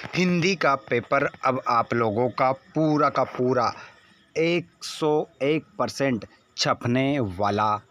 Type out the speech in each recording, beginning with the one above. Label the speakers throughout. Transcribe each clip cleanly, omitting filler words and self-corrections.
Speaker 1: हिंदी का पेपर अब आप लोगों का पूरा 101% छपने वाला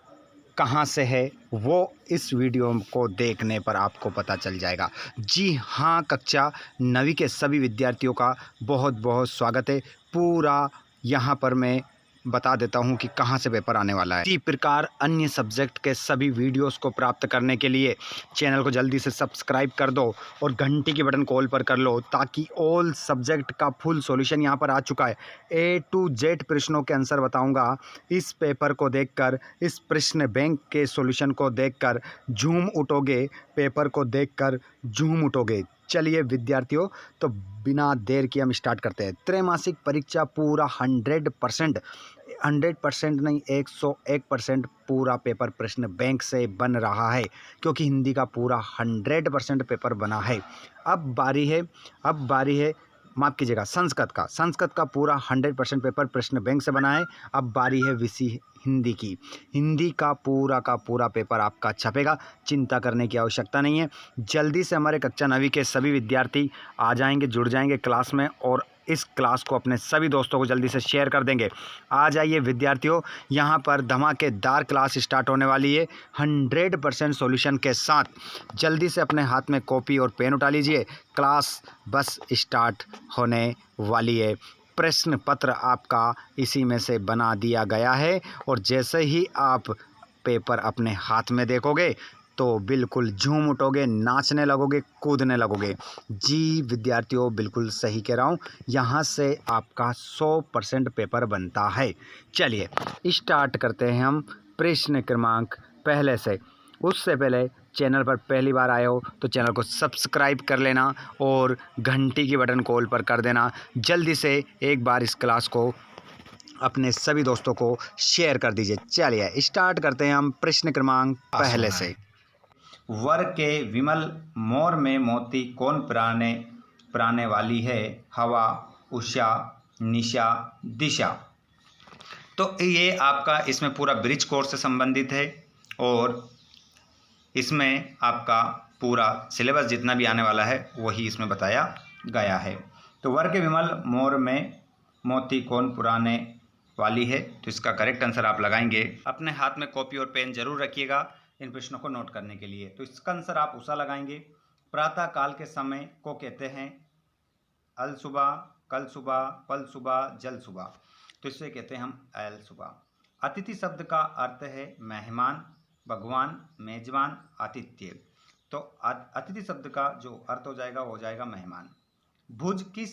Speaker 1: कहाँ से है वो इस वीडियो को देखने पर आपको पता चल जाएगा। जी हाँ, कक्षा 9वीं के सभी विद्यार्थियों का बहुत बहुत स्वागत है। पूरा यहाँ पर मैं बता देता हूँ कि कहाँ से पेपर आने वाला है। इसी प्रकार अन्य सब्जेक्ट के सभी वीडियोस को प्राप्त करने के लिए चैनल को जल्दी से सब्सक्राइब कर दो और घंटी के बटन कॉल पर कर लो, ताकि ऑल सब्जेक्ट का फुल सॉल्यूशन यहाँ पर आ चुका है। A to Z प्रश्नों के आंसर बताऊंगा। इस पेपर को देखकर, इस प्रश्न बैंक के सॉल्यूशन को देखकर झूम उठोगे, पेपर को देखकर झूम उठोगे। चलिए विद्यार्थियों, तो बिना देर किए हम स्टार्ट करते हैं। त्रैमासिक परीक्षा पूरा 100% नहीं, 101% पूरा पेपर प्रश्न बैंक से बन रहा है, क्योंकि हिंदी का पूरा 100% पेपर बना है। अब बारी है माफ़ कीजिएगा, संस्कृत का पूरा 100% पेपर प्रश्न बैंक से बना है। अब बारी है विषय हिंदी की। हिंदी का पूरा पेपर आपका छपेगा, चिंता करने की आवश्यकता नहीं है। जल्दी से हमारे कक्षा 9वीं के सभी विद्यार्थी आ जाएंगे, जुड़ जाएंगे क्लास में, और इस क्लास को अपने सभी दोस्तों को जल्दी से शेयर कर देंगे। आ जाइए विद्यार्थियों, यहाँ पर धमाकेदार क्लास स्टार्ट होने वाली है 100% सॉल्यूशन के साथ। जल्दी से अपने हाथ में कॉपी और पेन उठा लीजिए, क्लास बस स्टार्ट होने वाली है। प्रश्न पत्र आपका इसी में से बना दिया गया है, और जैसे ही आप पेपर अपने हाथ में देखोगे तो बिल्कुल झूम उठोगे, नाचने लगोगे, कूदने लगोगे। जी विद्यार्थियों, बिल्कुल सही कह रहा हूँ, यहाँ से आपका 100% पेपर बनता है। चलिए स्टार्ट करते हैं हम प्रश्न क्रमांक पहले से। उससे पहले चैनल पर पहली बार आए हो तो चैनल को सब्सक्राइब कर लेना और घंटी की बटन कॉल पर कर देना। जल्दी से एक बार इस क्लास को अपने सभी दोस्तों को शेयर कर दीजिए। चलिए स्टार्ट करते हैं हम प्रश्न क्रमांक पहले से।
Speaker 2: वर के विमल मोर में मोती कौन प्राणे वाली है? हवा, उषा, निशा, दिशा। तो ये आपका इसमें पूरा ब्रिज कोर्स से संबंधित है, और इसमें आपका पूरा सिलेबस जितना भी आने वाला है वही इसमें बताया गया है। तो वर के विमल मोर में मोती कौन पुराने वाली है, तो इसका करेक्ट आंसर आप लगाएंगे। अपने हाथ में कॉपी और पेन जरूर रखिएगा इन प्रश्नों को नोट करने के लिए। तो इसका आंसर आप उषा लगाएंगे। प्रातः काल के समय को कहते हैं अल सुबह, कल सुबह, पल सुबह, जल सुबह। तो इससे कहते हैं हम अल सुबह। अतिथि शब्द का अर्थ है मेहमान, भगवान, मेजबान, आतिथ्य। तो अतिथि शब्द का जो अर्थ हो जाएगा वो हो जाएगा मेहमान। भुज किस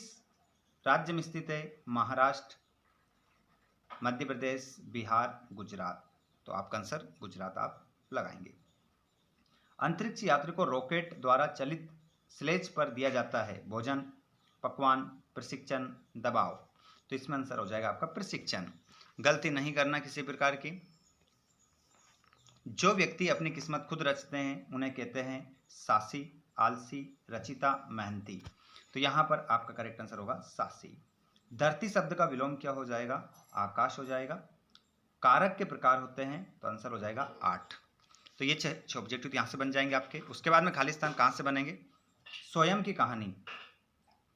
Speaker 2: राज्य में स्थित है? महाराष्ट्र, मध्य प्रदेश, बिहार, गुजरात। तो आपका आंसर गुजरात आप लगाएंगे। अंतरिक्ष यात्री को रॉकेट द्वारा चलित स्लेज पर दिया जाता है भोजन, पकवान, प्रशिक्षण, दबाव। तो इसमें आंसर हो जाएगा आपका प्रशिक्षण। गलती नहीं करना किसी प्रकार की। जो व्यक्ति अपनी किस्मत खुद रचते हैं उन्हें कहते हैं साहसी, आलसी, रचिता, मेहनती। तो यहाँ पर आपका करेक्ट आंसर होगा साहसी। धरती शब्द का विलोम क्या हो जाएगा? आकाश हो जाएगा। कारक के प्रकार होते हैं, तो आंसर हो जाएगा 8। तो ये 6 ऑब्जेक्टिव यहाँ से बन जाएंगे आपके। उसके बाद में खाली स्थान कहाँ से बनेंगे? स्वयं की कहानी,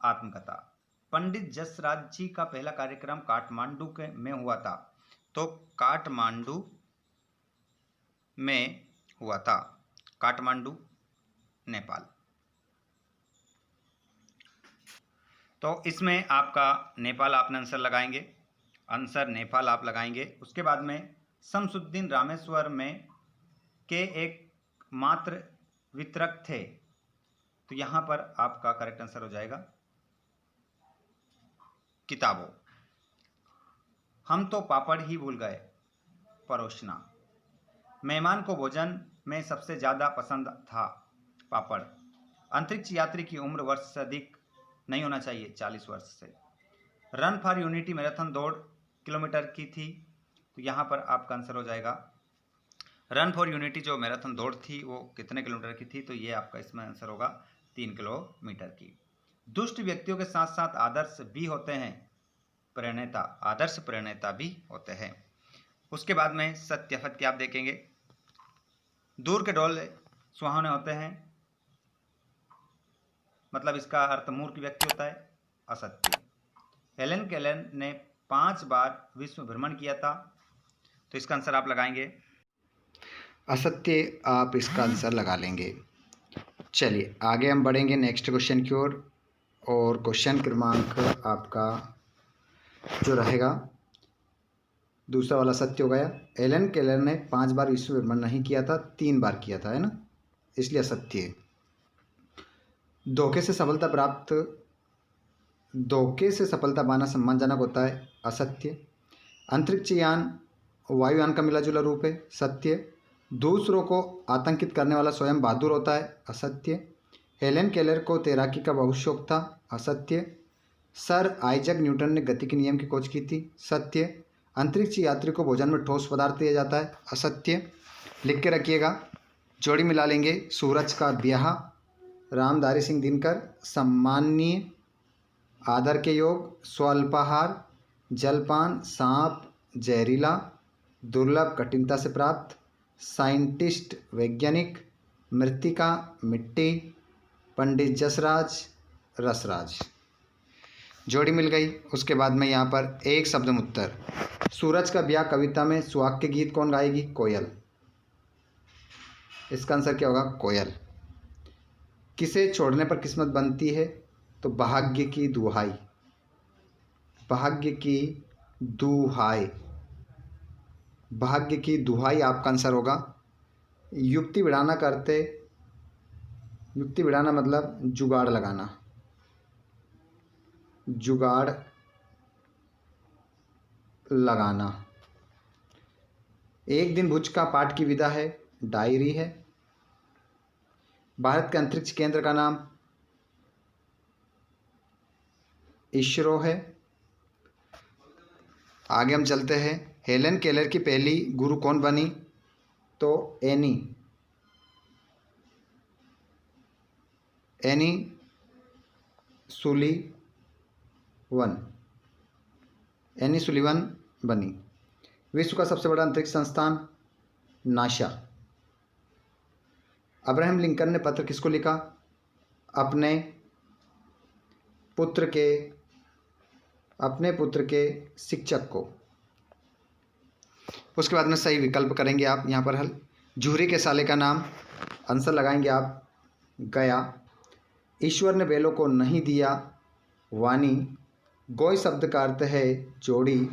Speaker 2: आत्मकथा। पंडित जसराज जी का पहला कार्यक्रम काठमांडू में हुआ था, तो काठमांडू में हुआ था, काठमांडू, नेपाल। तो इसमें आपका नेपाल आपने आंसर लगाएंगे, आंसर नेपाल आप लगाएंगे। उसके बाद में शमसुद्दीन रामेश्वर में के एक मात्र वितरक थे, तो यहां पर आपका करेक्ट आंसर हो जाएगा किताबों। हम तो पापड़ ही भूल गए, परोसना। मेहमान को भोजन में सबसे ज्यादा पसंद था पापड़। अंतरिक्ष यात्री की उम्र वर्ष से अधिक नहीं होना चाहिए, 40 वर्ष से। रन फॉर यूनिटी मैराथन दौड़ किलोमीटर की थी, तो यहां पर आपका आंसर हो जाएगा रन फॉर यूनिटी। जो मैराथन दौड़ थी वो कितने किलोमीटर की थी, तो ये आपका इसमें आंसर होगा 3 किलोमीटर की। दुष्ट व्यक्तियों के साथ साथ आदर्श भी होते हैं, प्रेरणा, आदर्श प्रेरणा भी होते हैं। उसके बाद में सत्य सत्य आप देखेंगे। दूर के डोले सुहावने होते हैं, मतलब इसका अर्थ मूर्ख व्यक्ति होता है, असत्य। हेलेन केलर ने 5 बार विश्व भ्रमण किया था, तो इसका आंसर आप लगाएंगे
Speaker 1: असत्य, आप इसका आंसर लगा लेंगे। चलिए आगे हम बढ़ेंगे नेक्स्ट क्वेश्चन की ओर। और क्वेश्चन क्रमांक आपका जो रहेगा दूसरा वाला सत्य हो गया। एलन केलर ने 5 बार विश्व भ्रमण नहीं किया था, 3 बार किया था, है ना, इसलिए असत्य है। धोखे से सफलता पाना सम्मानजनक होता है, असत्य। अंतरिक्ष यान वायुयान का मिला जुला रूप है, सत्य। दूसरों को आतंकित करने वाला स्वयं बहादुर होता है, असत्य। हेलेन केलर को तैराकी का बहुत शौक था, असत्य। सर आइजैक न्यूटन ने गति के नियम की खोज की थी, सत्य। अंतरिक्ष यात्री को भोजन में ठोस पदार्थ दिया जाता है, असत्य। लिख के रखिएगा, जोड़ी मिला लेंगे। सूरज का ब्याह, रामधारी सिंह दिनकर, सम्माननीय, आदर के योग, स्वल्पाहार, जलपान, सांप, जहरीला, दुर्लभ, कठिनता से प्राप्त, साइंटिस्ट, वैज्ञानिक, मृत्तिका, मिट्टी, पंडित जसराज, रसराज। जोड़ी मिल गई। उसके बाद में यहाँ पर एक शब्द में उत्तर। सूरज का ब्याह कविता में सुहाग के गीत कौन गाएगी? कोयल। इसका आंसर क्या होगा? कोयल। किसे छोड़ने पर किस्मत बनती है? तो भाग्य की दुहाई, भाग्य की दुहाई, भाग्य की दुहाई आपका आंसर होगा। युक्ति बढ़ाना करते, युक्ति बढ़ाना मतलब जुगाड़ लगाना, जुगाड़ लगाना। एक दिन भुज का पाठ की विधा है, डायरी है। भारत के अंतरिक्ष केंद्र का नाम इसरो है। आगे हम चलते हैं। हेलेन केलर की पहली गुरु कौन बनी? तो एनी सुलीवन, एनी सुलीवन बनी। विश्व का सबसे बड़ा अंतरिक्ष संस्थान नासा। अब्राहम लिंकन ने पत्र किसको लिखा? अपने पुत्र के शिक्षक को। उसके बाद में सही विकल्प करेंगे आप यहाँ पर हल। जूहरी के साले का नाम, आंसर लगाएंगे आप गया। ईश्वर ने बैलों को नहीं दिया वाणी। गोय शब्द का अर्थ है जोड़ी।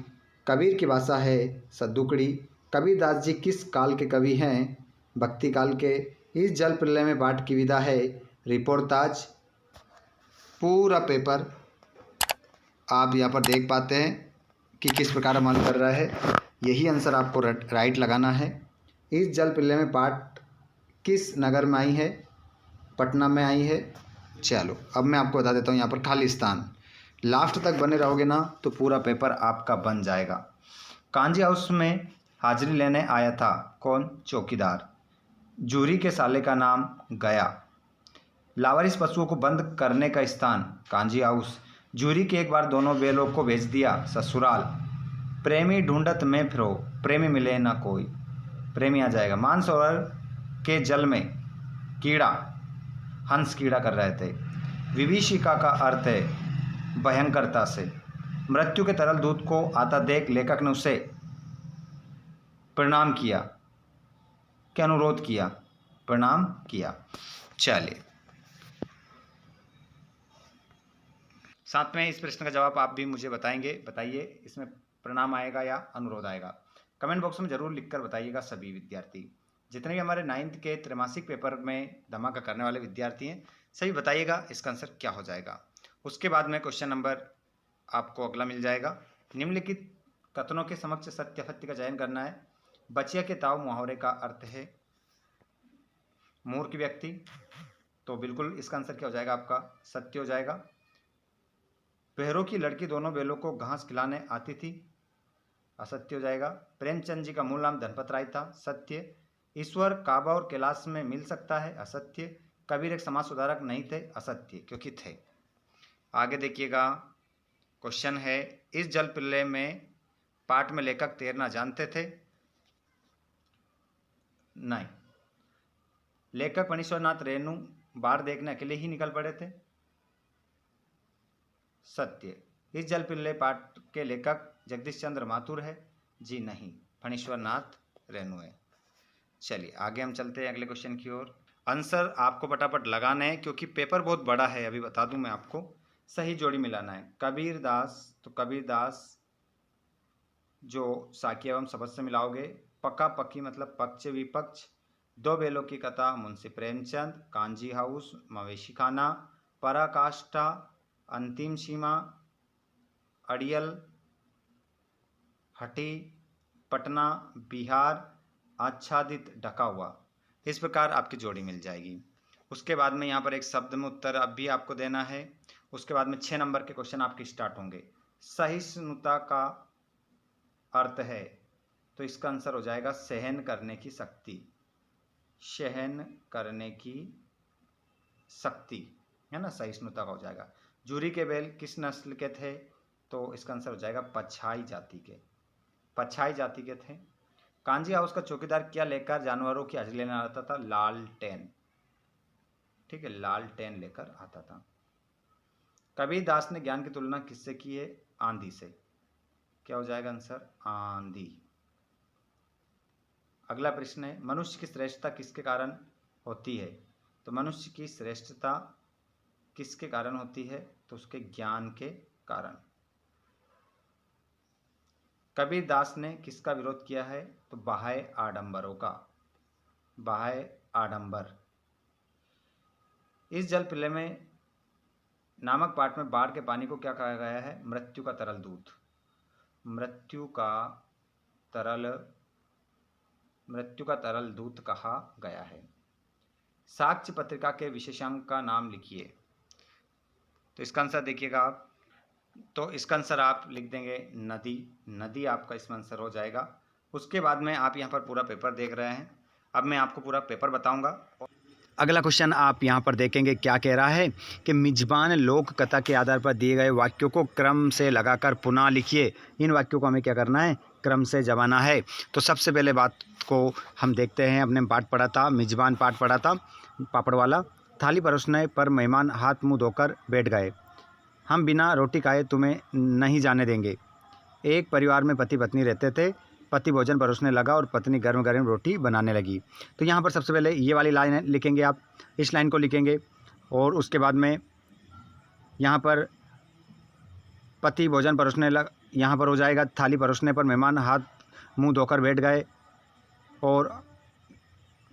Speaker 1: कबीर की भाषा है सद्दुकड़ी। कबीरदास जी किस काल के कवि हैं? भक्ति काल के। इस जल प्रलय में पाठ की विधा है रिपोर्टाज। पूरा पेपर आप यहाँ पर देख पाते हैं कि किस प्रकार अमल कर रहा है। यही आंसर आपको राइट लगाना है। इस जल प्रलय में पाठ किस नगर में आई है? पटना में आई है। चलो अब मैं आपको बता देता हूँ यहाँ पर खालिस्तान। लास्ट तक बने रहोगे ना तो पूरा पेपर आपका बन जाएगा। कांजी हाउस में हाजिरी लेने आया था कौन? चौकीदार। जूहरी के साले का नाम गया। लावारिस पशुओं को बंद करने का स्थान कांजी हाउस। जूहरी के एक बार दोनों बैलों को भेज दिया ससुराल। प्रेमी ढूंढत में फिरो, प्रेमी मिले ना कोई, प्रेमी आ जाएगा। मानसरोवर के जल में कीड़ा, हंस कीड़ा कर रहे थे। विभीषिका का अर्थ है भयंकरता से। मृत्यु के तरल दूध को आता देख लेखक ने उसे प्रणाम किया, क्या अनुरोध किया? प्रणाम किया। चलिए साथ में इस प्रश्न का जवाब आप भी मुझे बताएंगे। बताइए इसमें प्रणाम आएगा या अनुरोध आएगा? कमेंट बॉक्स में जरूर लिखकर बताइएगा सभी विद्यार्थी। जितने भी हमारे 9th के त्रैमासिक पेपर में धमाका करने वाले विद्यार्थी हैं सभी बताइएगा इसका आंसर क्या हो जाएगा। उसके बाद में क्वेश्चन नंबर आपको अगला मिल जाएगा। निम्नलिखित कथनों के समक्ष सत्य असत्य का चयन करना है। बचिया के ताव मुहावरे का अर्थ है मूर्ख व्यक्ति, तो बिल्कुल इसका आंसर क्या हो जाएगा आपका? सत्य हो जाएगा। बहरों की लड़की दोनों बैलों को घास खिलाने आती थी, असत्य हो जाएगा। प्रेमचंद जी का मूल नाम धनपत राय था, सत्य। ईश्वर काबा और कैलाश में मिल सकता है, असत्य। कबीर एक समाज सुधारक नहीं थे, असत्य, क्योंकि थे। आगे देखिएगा, क्वेश्चन है इस जल प्रलय में पाठ में लेखक तैरना जानते थे? नहीं। लेखक फणीश्वर नाथ रेणु बाढ़ देखने अकेले ही निकल पड़े थे,
Speaker 2: सत्य। इस जल पिल्ले पाठ के लेखक जगदीश चंद्र माथुर है? जी नहीं, फणीश्वर नाथ रेणु है। चलिए आगे हम चलते हैं अगले क्वेश्चन की ओर। आंसर आपको फटाफट लगाना है क्योंकि पेपर बहुत बड़ा है, अभी बता दूं मैं आपको। सही जोड़ी मिलाना है। कबीर दास, तो कबीर दास जो साकी एवं शब्द से मिलाओगे। पक्का पक्की मतलब पक्ष विपक्ष। दो बेलों की कथा मुंशी प्रेमचंद। कांजी हाउस, मवेशी खाना। पराकाष्ठा, अंतिम सीमा, अड़ियल, हटी, पटना, बिहार, आच्छादित, ढका हुआ। इस प्रकार आपकी जोड़ी मिल जाएगी। उसके बाद में यहाँ पर एक शब्द में उत्तर अब भी आपको देना है। उसके बाद में 6 नंबर के क्वेश्चन आपके स्टार्ट होंगे। सहिष्णुता का अर्थ है, तो इसका आंसर हो जाएगा सहन करने की शक्ति। सहन करने की शक्ति है ना, सहिष्णुता का हो जाएगा। जूरी के बैल किस नस्ल के थे? तो इसका आंसर हो जाएगा पछाई जाति के। पछाई जाति के थे। कांजी हाउस का चौकीदार क्या लेकर जानवरों की हाजिरी लेने आता था? लालटेन। ठीक है, लालटेन लेकर आता था। कबीर दास ने ज्ञान की तुलना किससे की है? आंधी से। क्या हो जाएगा आंसर? आंधी। अगला प्रश्न है, मनुष्य की श्रेष्ठता किसके कारण होती है? तो मनुष्य की श्रेष्ठता किसके कारण होती है? तो उसके ज्ञान के कारण। कबीर दास ने किसका विरोध किया है? तो बाह्य आडंबरों का। बाह्य आडंबर। इस जल पिल्ले में नामक पाठ में बाढ़ के पानी को क्या कहा गया है? मृत्यु का तरल दूत। मृत्यु का तरल दूत कहा गया है। साक्ष्य पत्रिका के विशेषांक का नाम लिखिए। तो इसका आंसर देखिएगा आप, तो इसका आंसर आप लिख देंगे नदी। नदी आपका इसमें आंसर हो जाएगा। उसके बाद में आप यहाँ पर पूरा पेपर देख रहे हैं। अब मैं आपको पूरा पेपर बताऊंगा।
Speaker 1: अगला क्वेश्चन आप यहाँ पर देखेंगे क्या कह रहा है कि मिजबान लोक कथा के आधार पर दिए गए वाक्यों को क्रम से लगाकर पुनः लिखिए। इन वाक्यों को हमें क्या करना है? क्रम से जमाना है। तो सबसे पहले बात को हम देखते हैं। अपने पाठ पढ़ा था, मिजबान पाठ पढ़ा था पापड़ वाला। थाली परोसने पर मेहमान हाथ मुँह धोकर बैठ गए। हम बिना रोटी खाए तुम्हें नहीं जाने देंगे। एक परिवार में पति पत्नी रहते थे। पति भोजन परोसने लगा और पत्नी गर्म गर्म रोटी बनाने लगी। तो यहाँ पर सबसे पहले ये वाली लाइन लिखेंगे आप, इस लाइन को लिखेंगे। और उसके बाद में यहाँ पर पति भोजन परोसने लगा, यहाँ पर हो जाएगा थाली परोसने पर मेहमान हाथ मुंह धोकर बैठ गए। और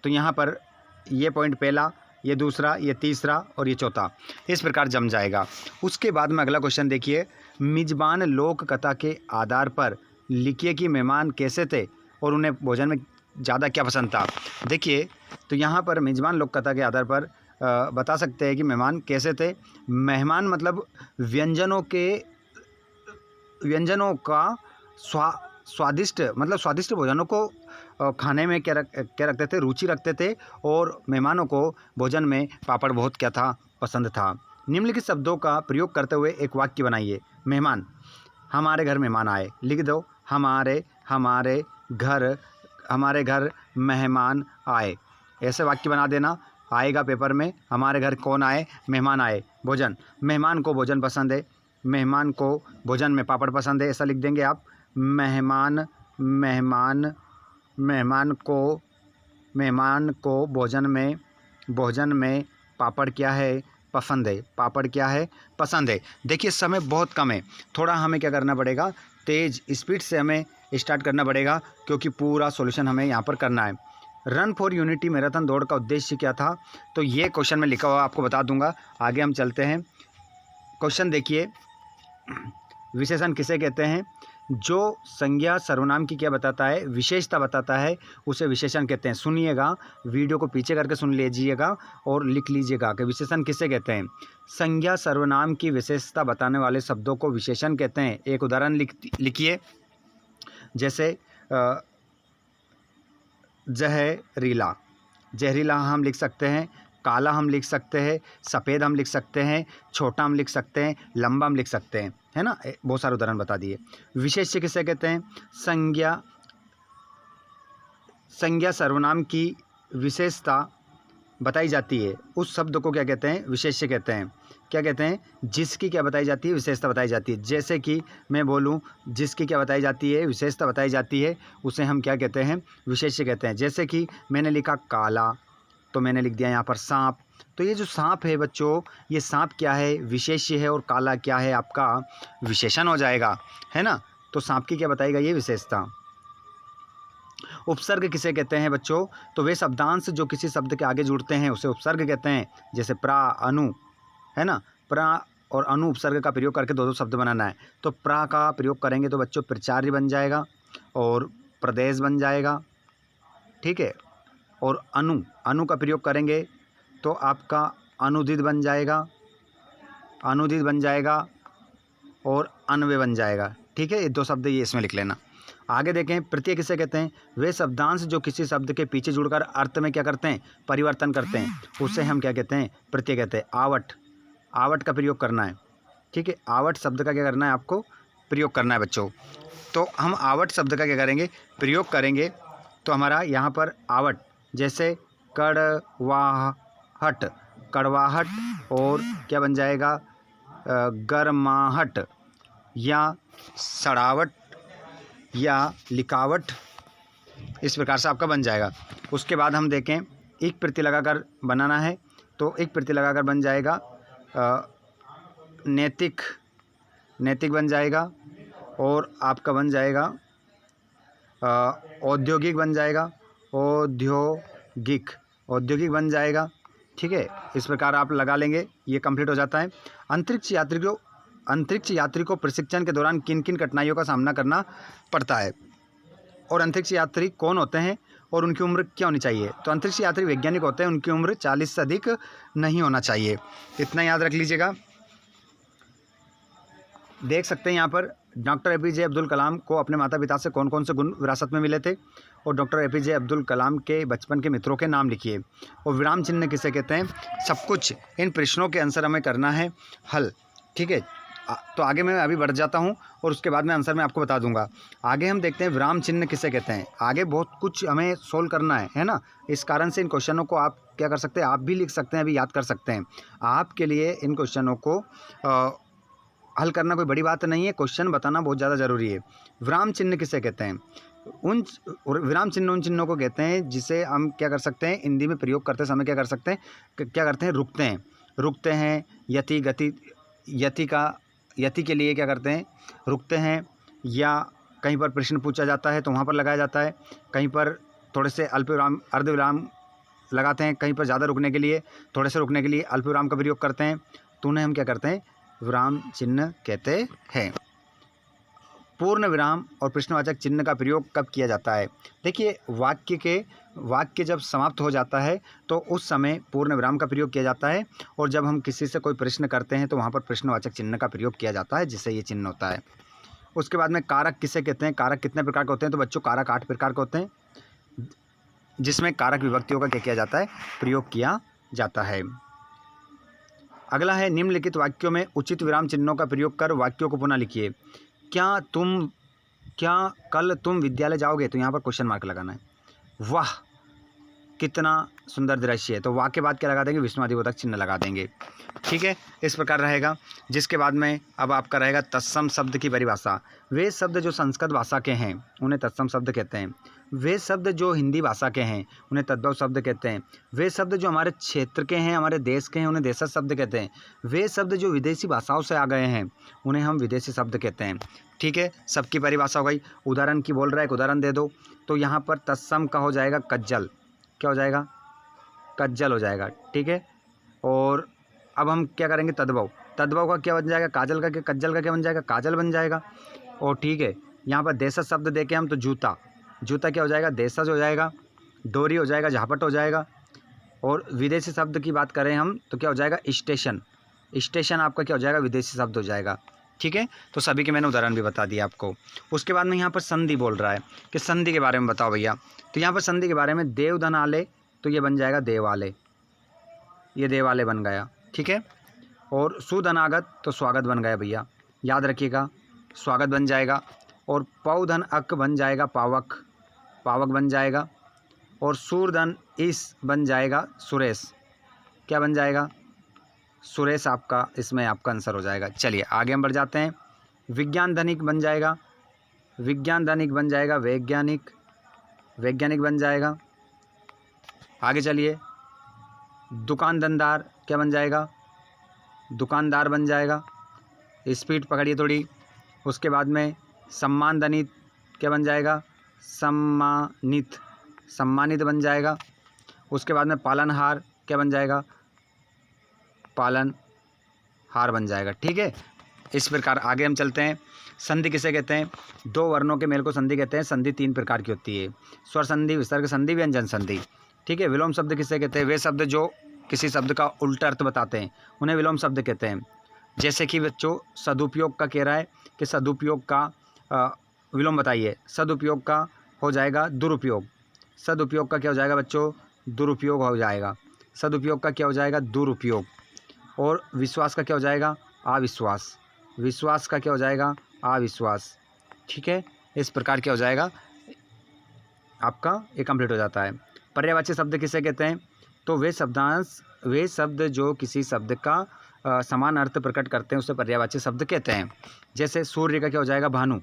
Speaker 1: तो यहाँ पर ये पॉइंट पहला, ये दूसरा, ये तीसरा और ये चौथा, इस प्रकार जम जाएगा। उसके बाद में अगला क्वेश्चन देखिए, मिजबान लोक कथा के आधार पर लिखिए कि मेहमान कैसे थे और उन्हें भोजन में ज़्यादा क्या पसंद था। देखिए, तो यहाँ पर मेजबान लोक कथा के आधार पर बता सकते हैं कि मेहमान कैसे थे। मेहमान मतलब व्यंजनों का स्वादिष्ट, मतलब स्वादिष्ट भोजनों को खाने में क्या रखते थे? रुचि रखते थे। और मेहमानों को भोजन में पापड़ बहुत क्या था? पसंद था। निम्नलिखित शब्दों का प्रयोग करते हुए एक वाक्य बनाइए। मेहमान, हमारे घर मेहमान आए। लिख दो, हमारे घर मेहमान आए। ऐसे वाक्य बना देना, आएगा पेपर में। हमारे घर कौन आए? मेहमान आए। भोजन, मेहमान को भोजन पसंद है। मेहमान को भोजन में पापड़ पसंद है, ऐसा लिख देंगे आप। मेहमान को भोजन में पापड़ क्या है? पसंद है। पापड़ क्या है? पसंद है। देखिए समय बहुत कम है, थोड़ा हमें क्या करना पड़ेगा? तेज़ स्पीड से हमें स्टार्ट करना पड़ेगा क्योंकि पूरा सॉल्यूशन हमें यहाँ पर करना है। रन फॉर यूनिटी मैराथन दौड़ का उद्देश्य क्या था? तो ये क्वेश्चन में लिखा हुआ आपको बता दूंगा। आगे हम चलते हैं। क्वेश्चन देखिए, विशेषण किसे कहते हैं? जो संज्ञा सर्वनाम की क्या बताता है? विशेषता बताता है, उसे विशेषण कहते हैं। सुनिएगा, वीडियो को पीछे करके सुन लीजिएगा और लिख लीजिएगा कि विशेषण किसे कहते हैं। संज्ञा सर्वनाम की विशेषता बताने वाले शब्दों को विशेषण कहते हैं। एक उदाहरण लिखिए, जैसे जहरीला, जहरीला हम लिख सकते हैं। काला हम लिख सकते हैं। सफ़ेद हम लिख सकते हैं। छोटा हम लिख सकते हैं। लंबा हम लिख सकते हैं, है ना। बहुत सारे उदाहरण बता दिए। विशेष्य किसे कहते हैं? संज्ञा सर्वनाम की विशेषता बताई जाती है, उस शब्द को क्या कहते हैं? विशेष्य कहते हैं। क्या कहते हैं, जिसकी क्या बताई जाती है, विशेषता बताई जाती है। जैसे कि मैं बोलूँ जिसकी क्या बताई जाती है, विशेषता बताई जाती है, उसे हम क्या कहते हैं, विशेष्य कहते हैं। जैसे कि मैंने लिखा काला, तो मैंने लिख दिया यहाँ पर सांप। तो ये जो सांप है बच्चों, ये सांप क्या है, विशेष्य है, और काला क्या है, आपका विशेषण हो जाएगा, है ना। तो सांप की क्या बताएगा, ये विशेषता। उपसर्ग किसे कहते हैं बच्चों, तो वे शब्दांश जो किसी शब्द के आगे जुड़ते हैं उसे उपसर्ग कहते हैं। जैसे प्रा, अनु, है ना। प्रा और अनु उपसर्ग का प्रयोग करके दो शब्द बनाना है। तो प्रा का प्रयोग करेंगे तो बच्चों प्रचार्य बन जाएगा और प्रदेश बन जाएगा, ठीक है। और अनु का प्रयोग करेंगे तो आपका अनुदित बन जाएगा, अनुदित बन जाएगा और अन्वय बन जाएगा, ठीक है। ये दो शब्द ये इसमें लिख लेना। आगे देखें, प्रत्यय किसे कहते हैं, वे शब्दांश जो किसी शब्द के पीछे जुड़कर अर्थ में क्या करते हैं, परिवर्तन करते हैं, उसे हम क्या कहते हैं, प्रत्यय कहते हैं। आवट, आवट का प्रयोग करना है, ठीक है। आवट शब्द का क्या करना है, आपको प्रयोग करना है बच्चों। तो हम आवट शब्द का क्या करेंगे, प्रयोग करेंगे। तो हमारा यहाँ पर आवट, जैसे कड़वाहट, कड़वाहट, और क्या बन जाएगा, गर्माहट, या सड़ावट, या लिखावट, इस प्रकार से आपका बन जाएगा। उसके बाद हम देखें, एक प्रत्यय लगाकर बनाना है, तो एक प्रत्यय लगाकर बन जाएगा नैतिक, नैतिक बन जाएगा, और आपका बन जाएगा औद्योगिक बन जाएगा, औद्योगिक, औद्योगिक बन जाएगा, ठीक है। इस प्रकार आप लगा लेंगे, ये कंप्लीट हो जाता है। अंतरिक्ष यात्री को प्रशिक्षण के दौरान किन किन कठिनाइयों का सामना करना पड़ता है, और अंतरिक्ष यात्री कौन होते हैं और उनकी उम्र क्या होनी चाहिए। तो अंतरिक्ष यात्री वैज्ञानिक होते हैं, उनकी उम्र 40 से अधिक नहीं होना चाहिए, इतना याद रख लीजिएगा। देख सकते हैं यहाँ पर डॉक्टर एपीजे अब्दुल कलाम को अपने माता पिता से कौन कौन से गुण विरासत में मिले थे, और डॉक्टर एपीजे अब्दुल कलाम के बचपन के मित्रों के नाम लिखिए। और विराम चिन्ह किसे कहते हैं, सब कुछ इन प्रश्नों के आंसर हमें करना है हल, ठीक है। तो आगे मैं अभी बढ़ जाता हूँ और उसके बाद में आंसर मैं आपको बता दूंगा। आगे हम देखते हैं विराम चिन्ह किसे कहते हैं। आगे बहुत कुछ हमें सोल्व करना है ना। इस कारण से इन क्वेश्चनों को आप क्या कर सकते हैं, आप भी लिख सकते हैं, अभी याद कर सकते हैं। आपके लिए इन क्वेश्चनों को हल करना कोई बड़ी बात नहीं है, क्वेश्चन बताना बहुत ज़्यादा ज़रूरी है। विराम चिन्ह किसे कहते हैं, विराम चिन्ह उन चिन्हों को कहते हैं जिसे हम क्या कर सकते हैं, हिंदी में प्रयोग करते समय क्या कर सकते हैं, क्या करते हैं, रुकते हैं, रुकते हैं। यति, गति, यति के लिए क्या करते हैं, रुकते हैं। या कहीं पर प्रश्न पूछा जाता है तो वहाँ पर लगाया जाता है, कहीं पर थोड़े से अल्पविराम, अर्धविराम लगाते हैं, कहीं पर ज़्यादा रुकने के लिए, थोड़े से रुकने के लिए अल्पविराम का प्रयोग करते हैं, तो उन्हें हम क्या करते हैं, विराम चिन्ह कहते हैं। पूर्ण विराम और प्रश्नवाचक चिन्ह का प्रयोग कब किया जाता है। देखिए, वाक्य जब समाप्त हो जाता है तो उस समय पूर्ण विराम का प्रयोग किया जाता है, और जब हम किसी से कोई प्रश्न करते हैं तो वहाँ पर प्रश्नवाचक चिन्ह का प्रयोग किया जाता है, जिससे ये चिन्ह होता है। उसके बाद में कारक किसे कहते हैं, कारक कितने प्रकार के होते हैं, तो बच्चों कारक 8 प्रकार के होते हैं, जिसमें कारक विभक्तियों का क्या किया जाता है, प्रयोग किया जाता है। अगला है, निम्नलिखित वाक्यों में उचित विराम चिन्हों का प्रयोग कर वाक्यों को पुनः लिखिए। क्या कल तुम विद्यालय जाओगे, तो यहाँ पर क्वेश्चन मार्क लगाना है। वाह कितना सुंदर दृश्य है, तो वाह के बाद क्या लगा देंगे, विस्मयादिबोधक चिन्ह लगा देंगे, ठीक है। इस प्रकार रहेगा। जिसके बाद में अब आपका रहेगा तत्सम शब्द की परिभाषा। वे शब्द जो संस्कृत भाषा के हैं उन्हें तत्सम शब्द कहते हैं। वे शब्द जो हिंदी भाषा के हैं उन्हें तद्भव शब्द कहते हैं। वे शब्द जो हमारे क्षेत्र के हैं, हमारे देश के हैं, उन्हें देशज शब्द कहते हैं। वे शब्द जो विदेशी भाषाओं से आ गए हैं उन्हें हम विदेशी शब्द कहते हैं, ठीक है। सबकी परिभाषा हो गई। उदाहरण की बोल रहा है, एक उदाहरण दे दो। तो यहाँ पर तत्सम का हो जाएगा कज्जल, क्या हो जाएगा, कज्जल हो जाएगा, ठीक है। और अब हम क्या करेंगे, तद्भव, तद्भव का क्या बन जाएगा, काजल का, क्या कज्जल का क्या बन जाएगा, काजल बन जाएगा। और ठीक है, यहाँ पर देशज शब्द देके हम तो जूता, जूता क्या हो जाएगा, देशज हो जाएगा। डोरी हो जाएगा, झापट हो जाएगा। और विदेशी शब्द की बात करें हम तो क्या हो जाएगा, स्टेशन, स्टेशन आपका क्या हो जाएगा, विदेशी शब्द हो जाएगा, ठीक है। तो सभी के मैंने उदाहरण भी बता दिया आपको। उसके बाद में यहाँ पर संधि बोल रहा है कि संधि के बारे में बताओ भैया। तो यहाँ पर संधि के बारे में देवधन आले, तो ये बन जाएगा देवालय, ये देवालय बन गया, ठीक है। और सुधनागत तो स्वागत बन गया भैया, याद रखिएगा, स्वागत बन जाएगा। और पौधन अक बन जाएगा पावक, पावक बन जाएगा। और सूरधन इस बन जाएगा सुरेश, क्या बन जाएगा, सुरेश आपका इसमें आपका आंसर हो जाएगा। चलिए आगे हम बढ़ जाते हैं। विज्ञान धनिक बन जाएगा, विज्ञान धनिक बन जाएगा, वैज्ञानिक, वैज्ञानिक बन जाएगा। आगे चलिए, दुकानदार क्या बन जाएगा, दुकानदार बन जाएगा। स्पीड पकड़िए थोड़ी। उसके बाद में सम्मानधनित क्या बन जाएगा, सम्मानित, सम्मानित बन जाएगा। उसके बाद में पालनहार क्या बन जाएगा, पालनहार बन जाएगा। ठीक है, इस प्रकार आगे हम चलते हैं। संधि किसे कहते हैं, दो वर्णों के मेल को संधि कहते हैं। संधि तीन प्रकार की होती है, स्वर संधि, विसर्ग संधि, व्यंजन संधि। ठीक है, विलोम शब्द किसे कहते हैं, वे शब्द जो किसी शब्द का उल्टा अर्थ बताते हैं उन्हें विलोम शब्द कहते हैं। जैसे कि बच्चों सदुपयोग का कह रहा है कि सदुपयोग का विलोम बताइए। सदुपयोग का हो जाएगा दुरुपयोग, सदुपयोग का क्या हो जाएगा बच्चों, दुरुपयोग हो जाएगा। सदुपयोग का क्या हो जाएगा, दुरुपयोग। और विश्वास का क्या हो जाएगा, अविश्वास। विश्वास का क्या हो जाएगा, अविश्वास। ठीक है, इस प्रकार क्या हो जाएगा आपका ये कंप्लीट हो जाता है। पर्यायवाची शब्द किसे कहते हैं, तो वे शब्दांश, वे शब्द जो किसी शब्द का समान अर्थ प्रकट करते हैं उसे पर्यायवाची शब्द कहते हैं। जैसे सूर्य का क्या हो जाएगा, भानु,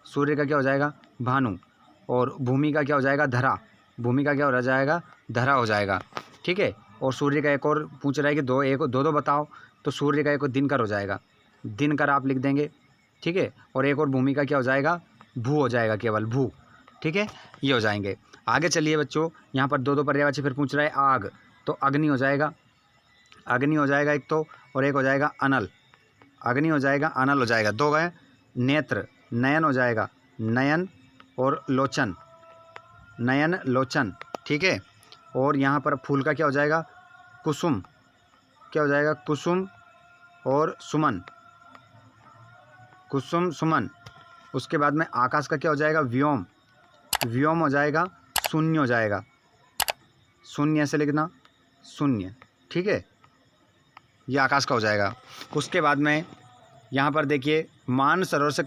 Speaker 1: सूर्य का क्या हो जाएगा, भानु। और भूमि का क्या हो जाएगा, धरा, भूमि का क्या हो जाएगा, धरा हो जाएगा। ठीक है, और सूर्य का एक और पूछ रहा है कि दो बताओ, तो सूर्य का एक और दिनकर हो जाएगा, दिनकर आप लिख देंगे। ठीक है, और एक और भूमि का क्या हो जाएगा, भू हो जाएगा, केवल भू। ठीक है, ये हो जाएंगे। आगे चलिए बच्चों, यहाँ पर दो पर्यायवाची फिर पूछ रहा है। आग, तो अग्नि हो जाएगा, अग्नि हो जाएगा एक तो, और एक हो जाएगा अनल, अग्नि हो जाएगा, अनल हो जाएगा, दो गए। नेत्र, नयन हो जाएगा, नयन और लोचन, नयन लोचन। ठीक है, और यहाँ पर फूल का क्या हो जाएगा, कुसुम, क्या हो जाएगा, कुसुम और सुमन, कुसुम सुमन। उसके बाद में आकाश का क्या हो जाएगा, व्योम, व्योम हो जाएगा, शून्य हो जाएगा, शून्य से लिखना, शून्य। ठीक है, ये आकाश का हो जाएगा। उसके बाद में यहाँ पर देखिए, मान सरोवर से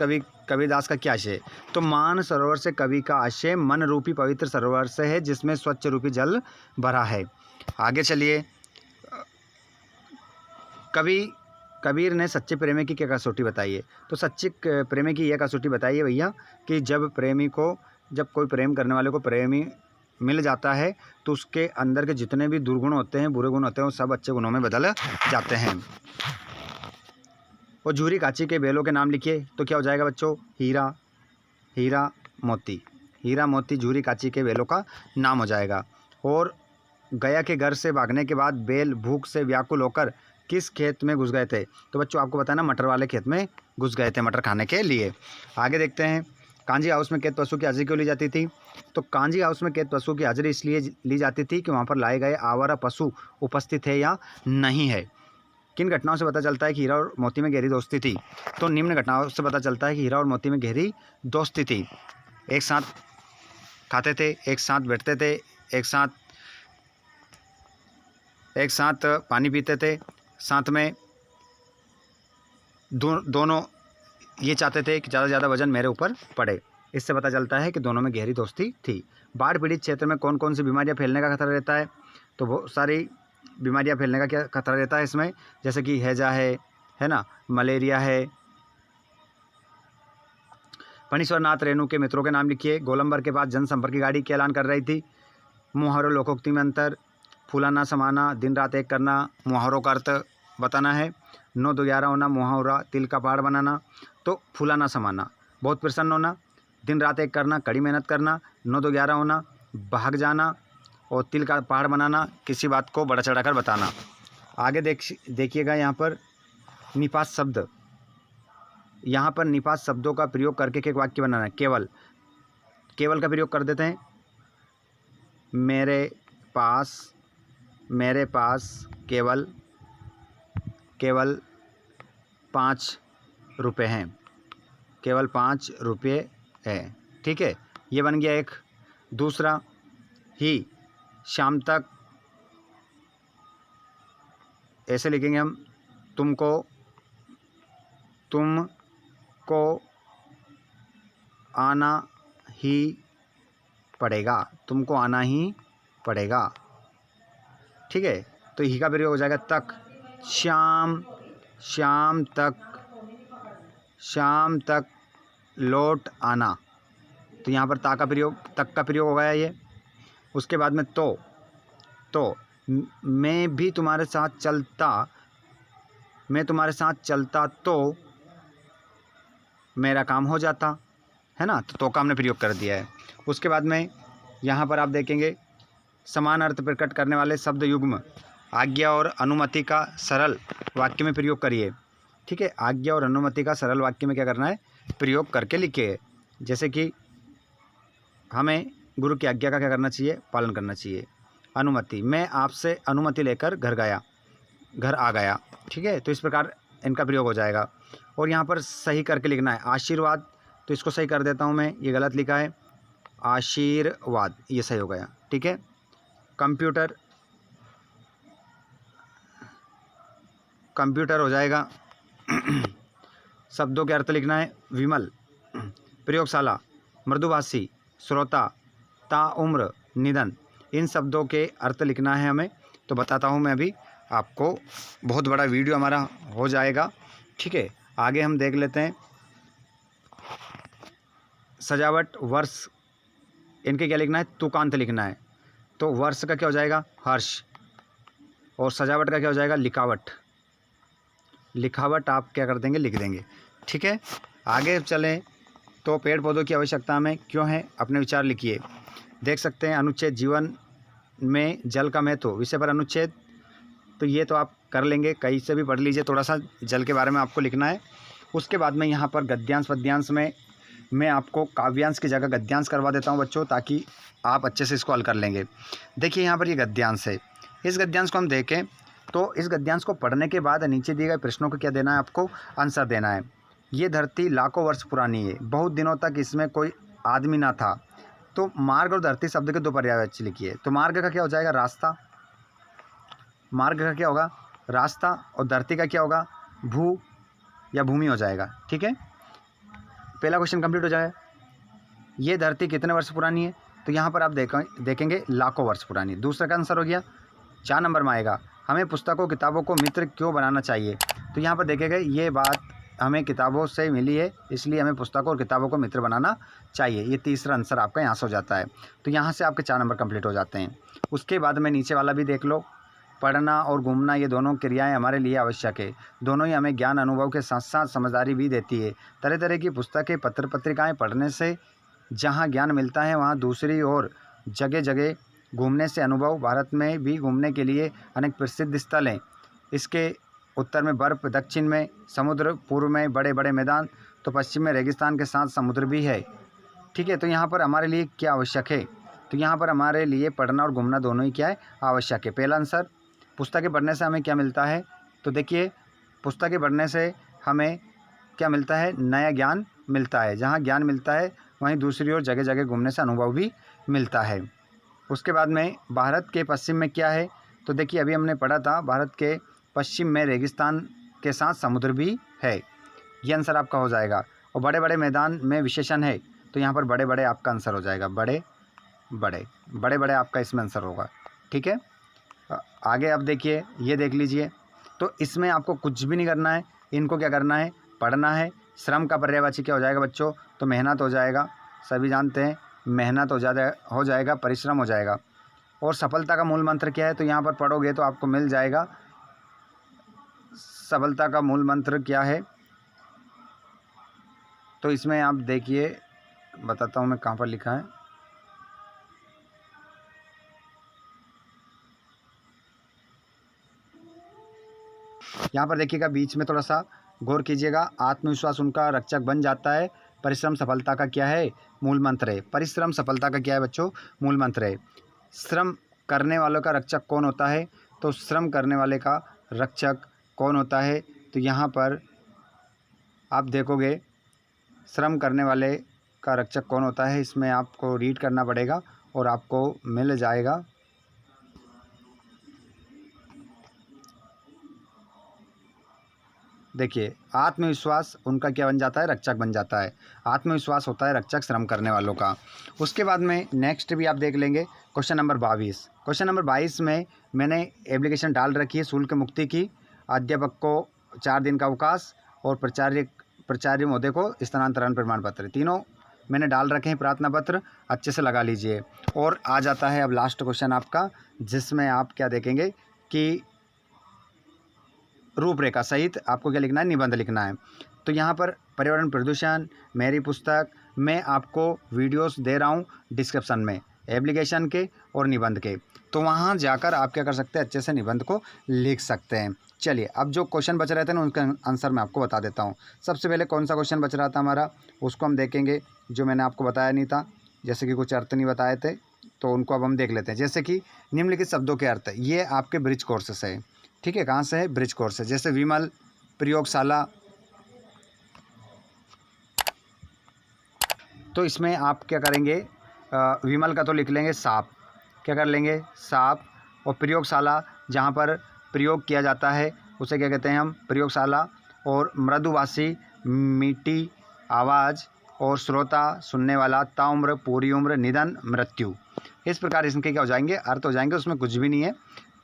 Speaker 1: कबीरदास का क्या आशय, तो मान सरोवर से कवि का आशय मन रूपी पवित्र सरोवर से है जिसमें स्वच्छ रूपी जल भरा है। आगे चलिए, कबीर ने सच्चे प्रेमी की क्या कसौटी बताई है, तो सच्चे प्रेमी की यह कसौटी बताइए भैया कि जब कोई प्रेम करने वाले को प्रेमी मिल जाता है तो उसके अंदर के जितने भी दुर्गुण होते हैं, बुरे गुण होते हैं, वो सब अच्छे गुणों में बदल जाते हैं। और झूरी काची के बेलों के नाम लिखिए, तो क्या हो जाएगा बच्चों, हीरा, हीरा मोती, हीरा मोती झूरी काची के बेलों का नाम हो जाएगा। और गया के घर से भागने के बाद बैल भूख से व्याकुल होकर किस खेत में घुस गए थे, तो बच्चों आपको बताना मटर वाले खेत में घुस गए थे मटर खाने के लिए। आगे देखते हैं, कांजी हाउस में कैद पशु की हाजिरी क्यों ली जाती थी, तो कांजी हाउस में कैद पशु की हाजिरी इसलिए ली जाती थी कि वहाँ पर लाए गए आवारा पशु उपस्थित है या नहीं है। किन घटनाओं से पता चलता है कि हीरा और मोती में गहरी दोस्ती थी, तो निम्न घटनाओं से पता चलता है कि हीरा और मोती में गहरी दोस्ती थी। एक साथ खाते थे, एक साथ बैठते थे, एक साथ पानी पीते थे, साथ में दोनों ये चाहते थे कि ज़्यादा से ज़्यादा वजन मेरे ऊपर पड़े। इससे पता चलता है कि दोनों में गहरी दोस्ती थी। बाढ़ पीड़ित क्षेत्र में कौन कौन सी बीमारियां फैलने का खतरा रहता है, तो बहुत सारी बीमारियां फैलने का क्या खतरा रहता है इसमें, जैसे कि हैजा है ना, मलेरिया है। फणीश्वर नाथ रेणु के मित्रों के नाम लिखिए। गोलंबर के पास जनसंपर्क की गाड़ी क्या ऐलान कर रही थी, मुहावरों लोकोक्ति में अंतर, फूलाना समाना, दिन रात एक करना, मुहावरों का अर्थ बताना है। 9-2-11 होना, मुहावरा, तिल का पहाड़ बनाना, तो फूलाना समाना, बहुत प्रसन्न होना, दिन रात एक करना, कड़ी मेहनत करना, 9-2-11 होना, भाग जाना, और तिल का पहाड़ बनाना, किसी बात को बढ़ा चढ़ा कर बताना। आगे देखिएगा यहाँ पर निपात शब्द, यहाँ पर निपात शब्दों का प्रयोग करके एक वाक्य बनाना है। केवल, केवल का प्रयोग कर देते हैं। मेरे पास केवल 5 रुपये हैं, केवल 5 रुपये है। ठीक है, ये बन गया एक। दूसरा, ही शाम तक, ऐसे लिखेंगे हम, तुमको आना ही पड़ेगा, तुमको आना ही पड़ेगा। ठीक है, तो ही का प्रयोग हो जाएगा तक, शाम शाम तक लौट आना। तो यहाँ पर तक का प्रयोग हो गया ये। उसके बाद में तो मैं तुम्हारे साथ चलता तो मेरा काम हो जाता, है ना। तो का हमने प्रयोग कर दिया है। उसके बाद में यहाँ पर आप देखेंगे समान अर्थ प्रकट करने वाले शब्द युग्म आज्ञा और अनुमति का सरल वाक्य में प्रयोग करिए। ठीक है, आज्ञा और अनुमति का सरल वाक्य में क्या करना है, प्रयोग करके लिखिए। जैसे कि हमें गुरु की आज्ञा का क्या करना चाहिए, पालन करना चाहिए। अनुमति, मैं आपसे अनुमति लेकर घर आ गया। ठीक है, तो इस प्रकार इनका प्रयोग हो जाएगा। और यहाँ पर सही करके लिखना है आशीर्वाद, तो इसको सही कर देता हूँ मैं, ये गलत लिखा है आशीर्वाद, ये सही हो गया। ठीक है, कंप्यूटर हो जाएगा। शब्दों के अर्थ लिखना है विमल, प्रयोगशाला, मृदुभाषी, श्रोता, ताउम्र, निधन। इन शब्दों के अर्थ लिखना है हमें। तो बताता हूँ मैं अभी आपको, बहुत बड़ा वीडियो हमारा हो जाएगा। ठीक है, आगे हम देख लेते हैं। सजावट, वर्ष, इनके क्या लिखना है, तुकांत लिखना है। तो वर्ष का क्या हो जाएगा, हर्ष, और सजावट का क्या हो जाएगा, लिखावट आप क्या कर देंगे, लिख देंगे। ठीक है, आगे चलें तो पेड़ पौधों की आवश्यकता हमें क्यों है, अपने विचार लिखिए। देख सकते हैं अनुच्छेद जीवन में जल का महत्व विषय पर अनुच्छेद, तो ये तो आप कर लेंगे, कहीं से भी पढ़ लीजिए, थोड़ा सा जल के बारे में आपको लिखना है। उसके बाद में यहाँ पर गद्यांश पद्यांश में मैं आपको काव्यांश की जगह गद्यांश करवा देता हूँ बच्चों, ताकि आप अच्छे से इसको हल कर लेंगे। देखिए यहाँ पर ये गद्यांश है, इस गद्यांश को हम देखें तो इस गद्यांश को पढ़ने के बाद नीचे दिए गए प्रश्नों को क्या देना है, आपको आंसर देना है। ये धरती लाखों वर्ष पुरानी है, बहुत दिनों तक इसमें कोई आदमी ना था। तो मार्ग और धरती शब्द के दो पर्यायवाची लिखिए। तो मार्ग का क्या हो जाएगा, रास्ता, मार्ग का क्या होगा, रास्ता, और धरती का क्या होगा, भू या भूमि हो जाएगा। ठीक है, पहला क्वेश्चन कंप्लीट हो जाएगा। ये धरती कितने वर्ष पुरानी है, तो यहाँ पर आप देखेंगे लाखों वर्ष पुरानी। दूसरा का आंसर हो गया, 4 नंबर में आएगा, हमें पुस्तकों किताबों को मित्र क्यों बनाना चाहिए। तो यहाँ पर देखेंगे ये बात हमें किताबों से मिली है, इसलिए हमें पुस्तकों और किताबों को मित्र बनाना चाहिए। ये तीसरा आंसर आपका यहाँ से हो जाता है। तो यहाँ से आपके 4 नंबर कंप्लीट हो जाते हैं। उसके बाद में नीचे वाला भी देख लो, पढ़ना और घूमना, ये दोनों क्रियाएं हमारे लिए आवश्यक है। दोनों ही हमें ज्ञान अनुभव के साथ साथ समझदारी भी देती है। तरह तरह की पुस्तकें, पत्र पत्रिकाएँ पढ़ने से जहाँ ज्ञान मिलता है, वहाँ दूसरी ओर जगह जगह घूमने से अनुभव। भारत में भी घूमने के लिए अनेक प्रसिद्ध स्थल हैं। इसके उत्तर में बर्फ़, दक्षिण में समुद्र, पूर्व में बड़े बड़े मैदान, तो पश्चिम में रेगिस्तान के साथ समुद्र भी है। ठीक है, तो यहाँ पर हमारे लिए क्या आवश्यक है, तो यहाँ पर हमारे लिए पढ़ना और घूमना दोनों ही क्या है, आवश्यक है। पहला आंसर, पुस्तकें पढ़ने से हमें क्या मिलता है, तो देखिए पुस्तकें पढ़ने से हमें क्या मिलता है, नया ज्ञान मिलता है। जहाँ ज्ञान मिलता है वहीं दूसरी ओर जगह जगह घूमने से अनुभव भी मिलता है। उसके बाद में भारत के पश्चिम में क्या है, तो देखिए अभी हमने पढ़ा था, भारत के पश्चिम में रेगिस्तान के साथ समुद्र भी है। ये आंसर आपका हो जाएगा। और बड़े बड़े मैदान में विशेषण है, तो यहाँ पर बड़े बड़े आपका आंसर हो जाएगा, बड़े बड़े आपका इसमें आंसर होगा। ठीक है, आगे आप देखिए, ये देख लीजिए, तो इसमें आपको कुछ भी नहीं करना है, इनको क्या करना है, पढ़ना है। श्रम का पर्यायवाची क्या हो जाएगा बच्चों, तो मेहनत हो जाएगा, सभी जानते हैं मेहनत हो जाएगा, परिश्रम हो जाएगा। और सफलता का मूल मंत्र क्या है, तो यहाँ पर पढ़ोगे तो आपको मिल जाएगा। सफलता का मूल मंत्र क्या है, तो इसमें आप देखिए, बताता हूँ मैं कहाँ पर लिखा है। यहाँ पर देखिएगा, बीच में थोड़ा सा गौर कीजिएगा। आत्मविश्वास उनका रक्षक बन जाता है। परिश्रम सफलता का क्या है, मूल मंत्र है। परिश्रम सफलता का क्या है बच्चों, मूल मंत्र है। श्रम करने वालों का रक्षक कौन होता है, तो श्रम करने वाले का रक्षक कौन होता है, तो यहाँ पर आप देखोगे श्रम करने वाले का रक्षक कौन होता है, इसमें आपको रीड करना पड़ेगा और आपको मिल जाएगा। देखिए, आत्मविश्वास उनका क्या बन जाता है, रक्षक बन जाता है। आत्मविश्वास होता है रक्षक श्रम करने वालों का। उसके बाद में नेक्स्ट भी आप देख लेंगे, क्वेश्चन नंबर 22। क्वेश्चन नंबर 22 में मैंने एप्लीकेशन डाल रखी है शुल्क मुक्ति की, अध्यापक को 4 दिन का अवकाश और प्राचार्य महोदय को स्थानांतरण प्रमाण पत्र, तीनों मैंने डाल रखे हैं प्रार्थना पत्र, अच्छे से लगा लीजिए। और आ जाता है अब लास्ट क्वेश्चन आपका, जिसमें आप क्या देखेंगे कि रूपरेखा सहित आपको क्या लिखना है, निबंध लिखना है। तो यहाँ पर पर्यावरण प्रदूषण, मेरी पुस्तक, मैं आपको वीडियोस दे रहा हूँ डिस्क्रिप्शन में, एप्लीकेशन के और निबंध के, तो वहाँ जाकर आप क्या कर सकते हैं, अच्छे से निबंध को लिख सकते हैं। चलिए अब जो क्वेश्चन बच रहे थे ना, उनका आंसर मैं आपको बता देता हूँ। सबसे पहले कौन सा क्वेश्चन बच रहा था हमारा, उसको हम देखेंगे, जो मैंने आपको बताया नहीं था, जैसे कि कुछ अर्थ नहीं बताए थे, तो उनको अब हम देख लेते हैं। जैसे कि निम्नलिखित शब्दों के अर्थ, ये आपके ब्रिज कोर्स से है, ठीक है, कहाँ से है, ब्रिज कोर्स से। जैसे विमल, प्रयोगशाला, तो इसमें आप क्या करेंगे, विमल का तो लिख लेंगे सांप, क्या कर लेंगे, सांप। और प्रयोगशाला जहाँ पर प्रयोग किया जाता है उसे क्या कहते हैं हम, प्रयोगशाला। और मृदुभाषी, मीठी आवाज़। और श्रोता, सुनने वाला। ताउम्र, पूरी उम्र। निधन, मृत्यु। इस प्रकार इनके क्या हो जाएंगे, अर्थ हो जाएंगे, उसमें कुछ भी नहीं है,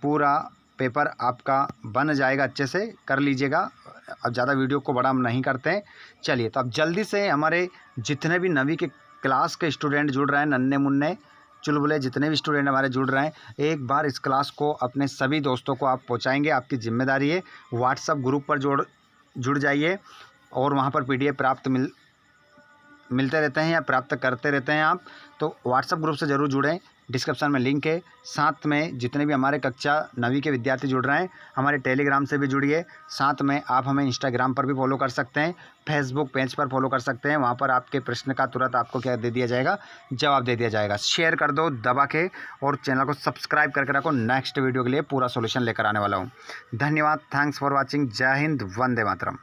Speaker 1: पूरा पेपर आपका बन जाएगा, अच्छे से कर लीजिएगा। अब ज़्यादा वीडियो को बड़ा हम नहीं करते हैं। चलिए तो अब जल्दी से हमारे जितने भी 9वीं के क्लास के स्टूडेंट जुड़ रहे हैं, नन्हे मुन्ने चुलबुले जितने भी स्टूडेंट हमारे जुड़ रहे हैं, एक बार इस क्लास को अपने सभी दोस्तों को आप पहुंचाएंगे, आपकी जिम्मेदारी है। व्हाट्सएप ग्रुप पर जुड़ जाइए और वहां पर PDF प्राप्त मिलते रहते हैं या प्राप्त करते रहते हैं आप, तो व्हाट्सएप ग्रुप से ज़रूर जुड़ें, डिस्क्रिप्शन में लिंक है। साथ में जितने भी हमारे कक्षा 9वीं के विद्यार्थी जुड़ रहे हैं, हमारे टेलीग्राम से भी जुड़िए। साथ में आप हमें इंस्टाग्राम पर भी फॉलो कर सकते हैं, फेसबुक पेज पर फॉलो कर सकते हैं, वहाँ पर आपके प्रश्न का तुरंत आपको क्या दे दिया जाएगा, जवाब दे दिया जाएगा। शेयर कर दो दबा के और चैनल को सब्सक्राइब करके रखो, नेक्स्ट वीडियो के लिए पूरा सोल्यूशन लेकर आने वाला हूँ। धन्यवाद, थैंक्स फॉर वॉचिंग। जय हिंद, वंदे मातरम।